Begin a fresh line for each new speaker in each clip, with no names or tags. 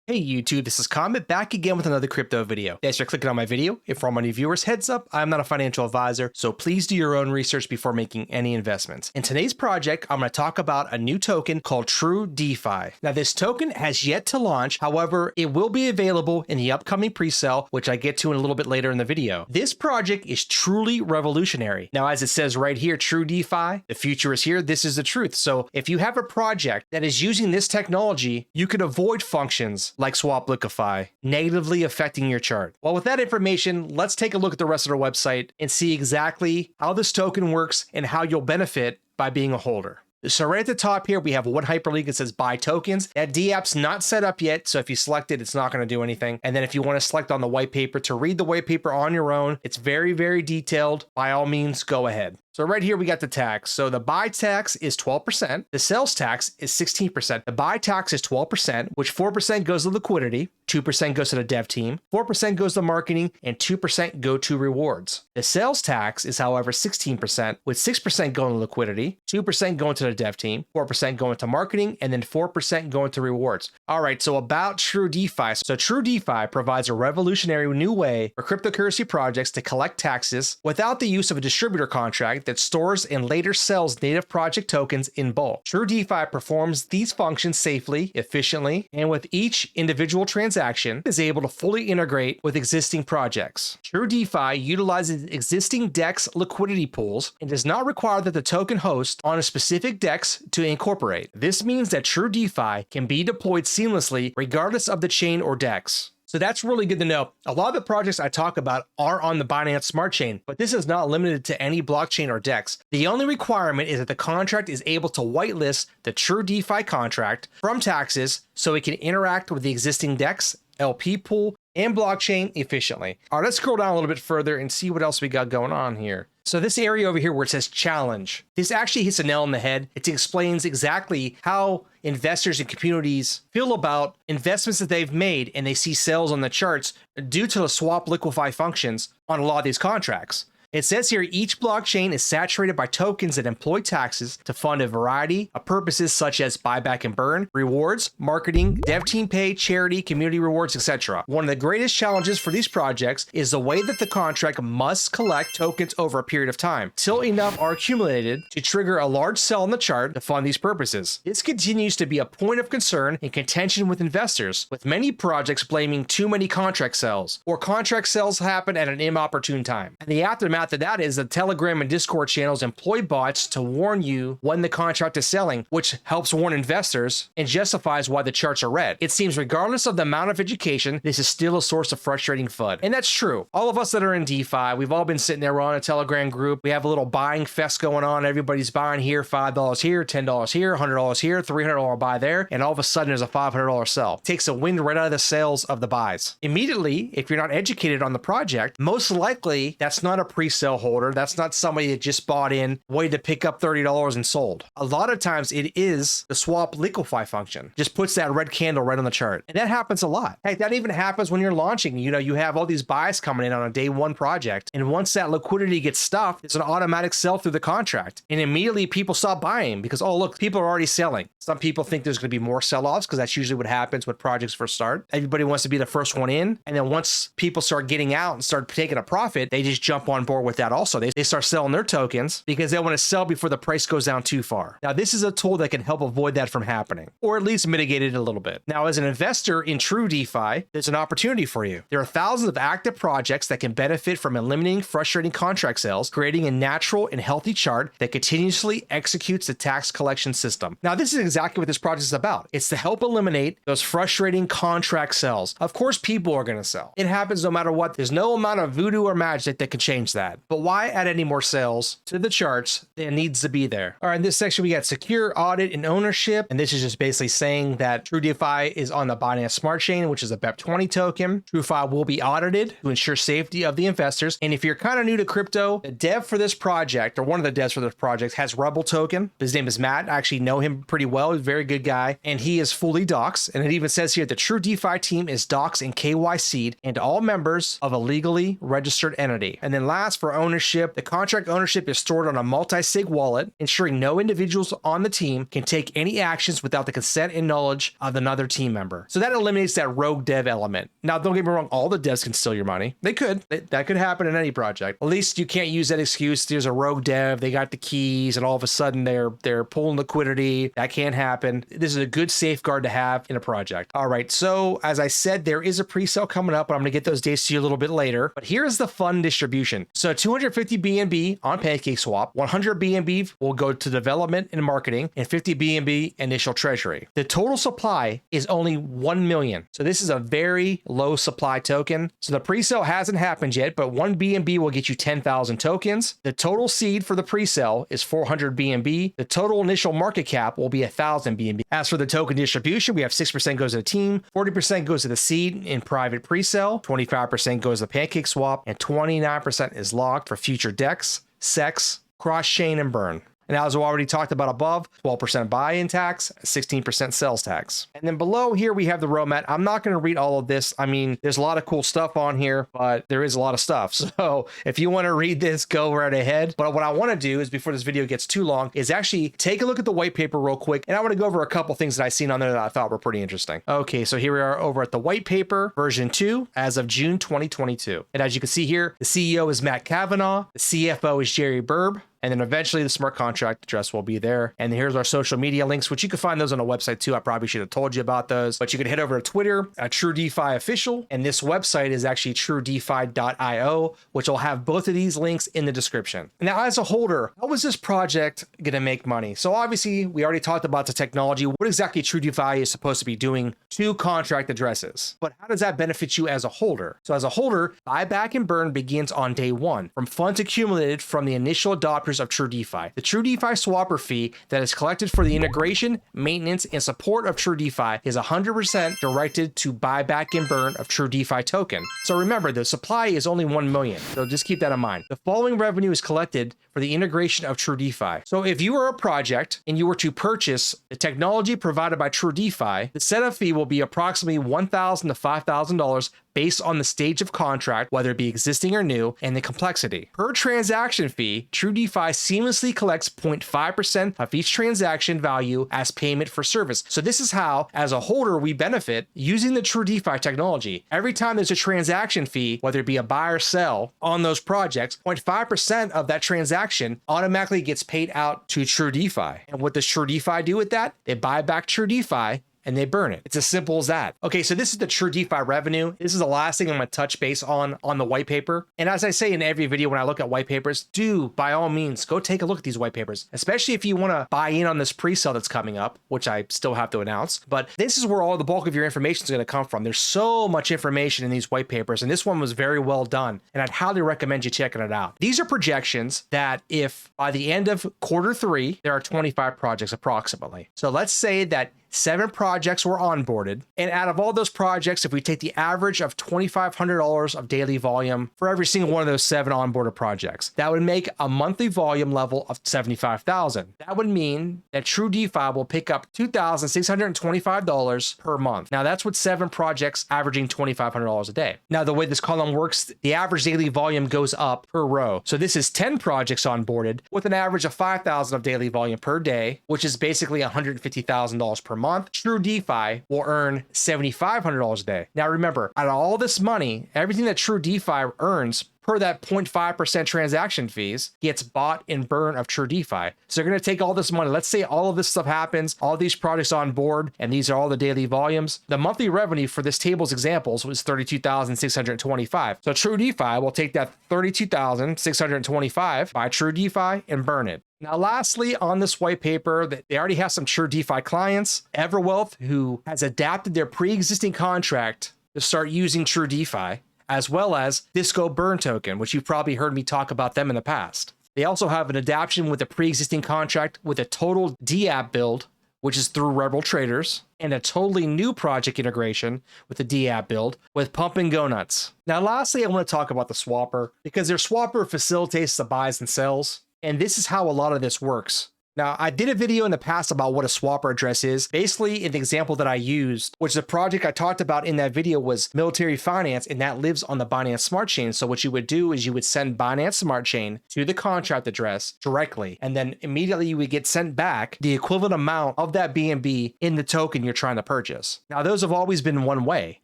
Hey YouTube, this is Comet back again with another crypto video. Thanks for clicking on my video. If for all my new viewers, heads up, I'm not a financial advisor, so please do your own research before making any investments. In today's project, I'm going to talk about a new token called TrueDefi. Now this token has yet to launch, however, it will be available in the upcoming pre-sale, which I get to in a little bit later in the video. This project is truly revolutionary. Now as it says right here, TrueDefi, the future is here, this is the truth. So if you have a project that is using this technology, you can avoid functions like swap liquefy, negatively affecting your chart. Well, with that information, let's take a look at the rest of their website and see exactly how this token works and how you'll benefit by being a holder. So right at the top here, we have one hyperlink that says buy tokens. That D-app's not set up yet, so if you select it, it's not going to do anything. And then if you want to select on the white paper to read the white paper on your own, it's very, very detailed. By all means, go ahead. So right here, we got the tax. So the buy tax is 12%. The sales tax is 16%. The buy tax is 12%, which 4% goes to liquidity, 2% goes to the dev team, 4% goes to marketing, and 2% go to rewards. The sales tax is, however, 16%, with 6% going to liquidity, 2% going to the dev team, 4% going to marketing, and then 4% going to rewards. All right, so about TrueDefi. So TrueDefi provides a revolutionary new way for cryptocurrency projects to collect taxes without the use of a distributor contract that stores and later sells native project tokens in bulk. TrueDefi performs these functions safely, efficiently, and with each individual transaction is able to fully integrate with existing projects. TrueDefi utilizes existing DEX liquidity pools and does not require that the token host on a specific DEX to incorporate. This means that TrueDefi can be deployed seamlessly regardless of the chain or DEX. So that's really good to know. A lot of the projects I talk about are on the Binance Smart Chain, but this is not limited to any blockchain or DEX. The only requirement is that the contract is able to whitelist the TrueDefi contract from taxes so it can interact with the existing DEX, LP pool, and blockchain efficiently. All right, let's scroll down a little bit further and see what else we got going on here. So this area over here where it says challenge, this actually hits a nail on the head. It explains exactly how investors and communities feel about investments that they've made and they see sales on the charts due to the swap liquefy functions on a lot of these contracts. It says here, each blockchain is saturated by tokens that employ taxes to fund a variety of purposes such as buyback and burn, rewards, marketing, dev team pay, charity, community rewards, etc. One of the greatest challenges for these projects is the way that the contract must collect tokens over a period of time, till enough are accumulated to trigger a large sell on the chart to fund these purposes. This continues to be a point of concern and contention with investors, with many projects blaming too many contract sells, or contract sells happen at an inopportune time. And the aftermath of that is the Telegram and Discord channels employ bots to warn you when the contract is selling, which helps warn investors and justifies why the charts are red. It seems regardless of the amount of education, this is still a source of frustrating FUD. And that's true. All of us that are in DeFi, we've all been sitting there, we're on a Telegram group, we have a little buying fest going on, everybody's buying here, $5 here, $10 here, $100 here, $300 buy there, and all of a sudden there's a $500 sell. It takes a wind right out of the sails of the buys. Immediately, if you're not educated on the project, most likely that's not a pre-sale holder. That's not somebody that just bought in, waited to pick up $30 and sold. A lot of times it is the swap liquefy function. Just puts that red candle right on the chart. And that happens a lot. Heck, that even happens when you're launching. You know, you have all these buys coming in on a day one project. And once that liquidity gets stuffed, it's an automatic sell through the contract. And immediately people stop buying because, oh, look, people are already selling. Some people think there's going to be more sell-offs because that's usually what happens when projects first start. Everybody wants to be the first one in. And then once people start getting out and start taking a profit, they just jump on board with that also. They start selling their tokens because they want to sell before the price goes down too far. Now, this is a tool that can help avoid that from happening, or at least mitigate it a little bit. Now, as an investor in TrueDefi, there's an opportunity for you. There are thousands of active projects that can benefit from eliminating frustrating contract sales, creating a natural and healthy chart that continuously executes the tax collection system. Now, this is exactly what this project is about. It's to help eliminate those frustrating contract sales. Of course, people are going to sell. It happens no matter what. There's no amount of voodoo or magic that can change that. But why add any more sales to the charts that needs to be there? All right, in this section, we got secure, audit, and ownership. And this is just basically saying that TrueDefi is on the Binance Smart Chain, which is a BEP20 token. TrueDefi will be audited to ensure safety of the investors. And if you're kind of new to crypto, the dev for this project, or one of the devs for this project, has Rebel token. His name is Matt. I actually know him pretty well. He's a very good guy. And he is fully doxed. And it even says here, the TrueDefi team is doxed and KYC'd, and all members of a legally registered entity. And then last asks for ownership. The contract ownership is stored on a multi-sig wallet, ensuring no individuals on the team can take any actions without the consent and knowledge of another team member. So that eliminates that rogue dev element. Now, don't get me wrong, all the devs can steal your money. They could. That could happen in any project. At least you can't use that excuse. There's a rogue dev, they got the keys, and all of a sudden they're pulling liquidity. That can't happen. This is a good safeguard to have in a project. All right, so as I said, there is a pre-sale coming up, and I'm going to get those dates to you a little bit later. But here's the fun distribution. So 250 BNB on PancakeSwap, 100 BNB will go to development and marketing, and 50 BNB initial treasury. The total supply is only 1 million. So this is a very low supply token. So the pre-sale hasn't happened yet, but 1 BNB will get you 10,000 tokens. The total seed for the pre-sale is 400 BNB. The total initial market cap will be 1,000 BNB. As for the token distribution, we have 6% goes to the team, 40% goes to the seed in private pre-sale, 25% goes to PancakeSwap, and 29% is locked for future DEX, SEX, cross-chain, and burn. And as we already talked about above, 12% buy-in tax, 16% sales tax. And then below here, we have the roadmap. I'm not going to read all of this. I mean, there's a lot of cool stuff on here, but there is a lot of stuff. So if you want to read this, go right ahead. But what I want to do is, before this video gets too long, is actually take a look at the white paper real quick. And I want to go over a couple things that I've seen on there that I thought were pretty interesting. Okay, so here we are over at the white paper version 2 as of June 2022. And as you can see here, the CEO is Matt Kavanaugh, the CFO is Jerry Burb, and then eventually the smart contract address will be there. And here's our social media links, which you can find those on the website too. I probably should have told you about those, but you can head over to Twitter at TrueDefi Official. And this website is actually TrueDefi.io, which will have both of these links in the description. Now, as a holder, how is this project going to make money? So obviously we already talked about the technology, what exactly TrueDefi is supposed to be doing to contract addresses, but how does that benefit you as a holder? So as a holder, buyback and burn begins on day 1 from funds accumulated from the initial adopters of TrueDefi. The TrueDefi swapper fee that is collected for the integration, maintenance, and support of TrueDefi is 100% directed to buyback and burn of TrueDefi token. So remember, the supply is only 1 million. So just keep that in mind. The following revenue is collected for the integration of TrueDefi. So if you are a project and you were to purchase the technology provided by TrueDefi, the setup fee will be approximately $1,000 to $5,000 based on the stage of contract, whether it be existing or new, and the complexity. Per transaction fee, TrueDefi seamlessly collects 0.5% of each transaction value as payment for service. So this is how, as a holder, we benefit using the TrueDefi technology. Every time there's a transaction fee, whether it be a buy or sell on those projects, 0.5% of that transaction automatically gets paid out to TrueDefi. And what does TrueDefi do with that? They buy back TrueDefi and they burn it. It's as simple as that. Okay, so this is the TrueDefi revenue. This is the last thing I'm gonna touch base on the white paper. And as I say in every video when I look at white papers, do by all means, go take a look at these white papers, especially if you wanna buy in on this pre-sale that's coming up, which I still have to announce. But this is where all the bulk of your information is gonna come from. There's so much information in these white papers, and this one was very well done. And I'd highly recommend you checking it out. These are projections that if by the end of Q3, there are 25 projects approximately. So let's say that 7 projects were onboarded. And out of all those projects, if we take the average of $2,500 of daily volume for every single one of those 7 onboarded projects, that would make a monthly volume level of 75,000. That would mean that TrueDefi will pick up $2,625 per month. Now that's with 7 projects averaging $2,500 a day. Now the way this column works, the average daily volume goes up per row. So this is 10 projects onboarded with an average of 5,000 of daily volume per day, which is basically $150,000 per month. TrueDefi will earn $7,500 a day. Now remember, out of all this money, everything that TrueDefi earns per that 0.5% transaction fees gets bought and burn of TrueDefi. So they're going to take all this money. Let's say all of this stuff happens, all these projects on board, and these are all the daily volumes. The monthly revenue for this table's examples was $32,625. So TrueDefi will take that $32,625 by TrueDefi and burn it. Now, lastly, on this white paper, they already have some TrueDefi clients, Everwealth, who has adapted their pre-existing contract to start using TrueDefi, as well as Disco Burn Token, which you've probably heard me talk about them in the past. They also have an adaptation with a pre-existing contract with a total DApp build, which is through Rebel Traders, and a totally new project integration with the DApp build with Pump and Go Nuts. Now, lastly, I want to talk about the swapper, because their swapper facilitates the buys and sells. And this is how a lot of this works. Now, I did a video in the past about what a swapper address is. Basically, an example that I used, which the project I talked about in that video was militaryfinance, and that lives on the Binance Smart Chain. So what you would do is you would send Binance Smart Chain to the contract address directly, and then immediately you would get sent back the equivalent amount of that BNB in the token you're trying to purchase. Now, those have always been one way.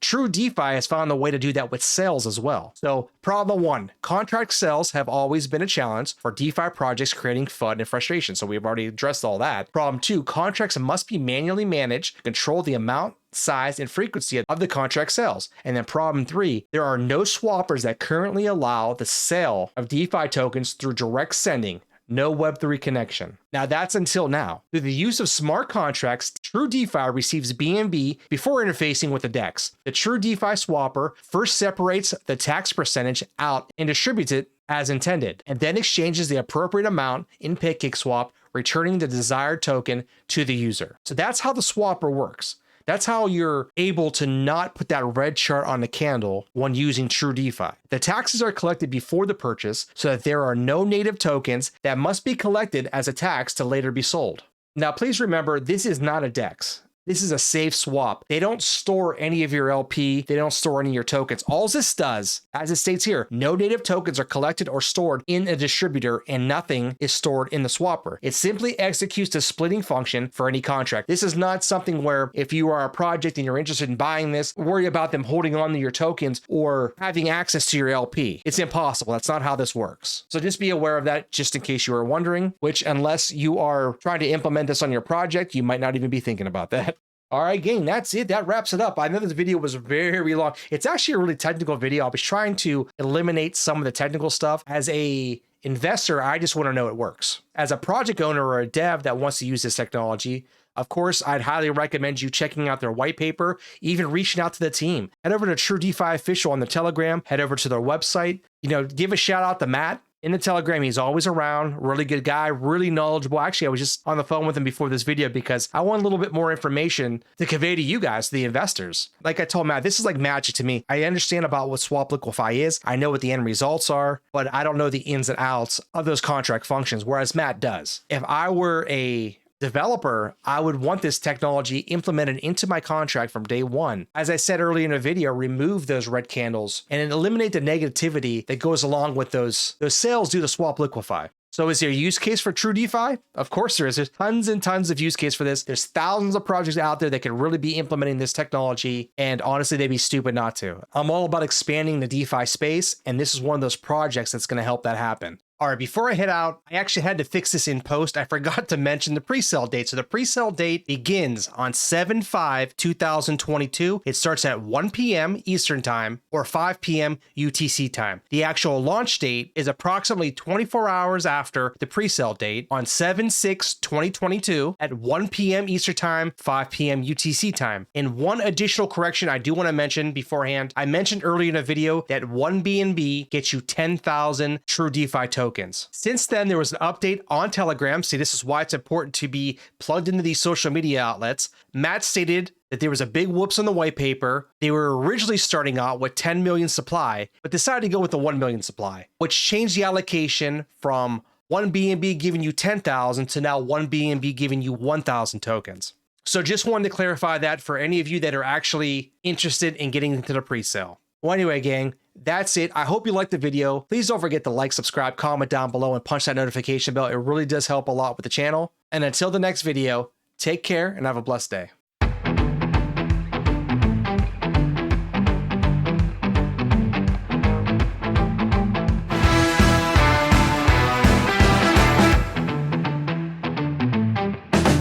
TrueDefi has found a way to do that with sales as well. So problem one, contract sales have always been a challenge for DeFi projects creating FUD and frustration. So we've already addressed all that. Problem two, contracts must be manually managed, control the amount, size, and frequency of the contract sales. And then problem three, there are no swappers that currently allow the sale of DeFi tokens through direct sending. No Web3 connection. Now that's until now. Through the use of smart contracts, TrueDefi receives BNB before interfacing with the DEX. The TrueDefi swapper first separates the tax percentage out and distributes it as intended, and then exchanges the appropriate amount in PancakeSwap, returning the desired token to the user. So that's how the swapper works. That's how you're able to not put that red chart on the candle when using TrueDefi. The taxes are collected before the purchase so that there are no native tokens that must be collected as a tax to later be sold. Now, please remember, this is not a DEX. This is a safe swap. They don't store any of your LP. They don't store any of your tokens. All this does, as it states here, no native tokens are collected or stored in a distributor, and nothing is stored in the swapper. It simply executes the splitting function for any contract. This is not something where if you are a project and you're interested in buying this, worry about them holding on to your tokens or having access to your LP. It's impossible. That's not how this works. So just be aware of that just in case you are wondering, which unless you are trying to implement this on your project, you might not even be thinking about that. All right, gang, that's it. That wraps it up. I know this video was very long. It's actually a really technical video. I was trying to eliminate some of the technical stuff. As a investor, I just want to know it works. As a project owner or a dev that wants to use this technology, of course, I'd highly recommend you checking out their white paper, even reaching out to the team. Head over to TrueDefi Official on the Telegram, head over to their website. Give a shout out to Matt in the Telegram. He's always around, really good guy, really knowledgeable. Actually, I was just on the phone with him before this video because I want a little bit more information to convey to you guys, the investors. Like I told Matt, this is like magic to me. I understand about what Swap Liquify is. I know what the end results are, but I don't know the ins and outs of those contract functions, whereas Matt does. If I were a developer, I would want this technology implemented into my contract from day one. As I said earlier in the video, remove those red candles and eliminate the negativity that goes along with those sales due to Swap Liquify. So is there a use case for TrueDefi? Of course there is. There's tons and tons of use case for this. There's thousands of projects out there that can really be implementing this technology, and honestly, they'd be stupid not to. I'm all about expanding the DeFi space, and this is one of those projects that's going to help that happen. All right, before I head out, I actually had to fix this in post. I forgot to mention the pre-sale date. So the pre-sale date begins on 7/5/2022. It starts at 1 p.m. Eastern Time or 5 p.m. UTC time. The actual launch date is approximately 24 hours after the pre-sale date on 7/6/2022 at 1 p.m. Eastern Time, 5 p.m. UTC time. And one additional correction I do want to mention beforehand. I mentioned earlier in the video that 1 BNB gets you 10,000 TrueDefi tokens. Since then, there was an update on Telegram. See, this is why it's important to be plugged into these social media outlets. Matt stated that there was a big whoops on the white paper. They were originally starting out with 10 million supply, but decided to go with the 1 million supply, which changed the allocation from 1 BNB giving you 10,000 to now 1 BNB giving you 1,000 tokens. So just wanted to clarify that for any of you that are actually interested in getting into the pre-sale. Well, anyway, gang, that's it. I hope you liked the video. Please don't forget to like, subscribe, comment down below, and punch that notification bell. It really does help a lot with the channel. And until the next video, take care and have a blessed day.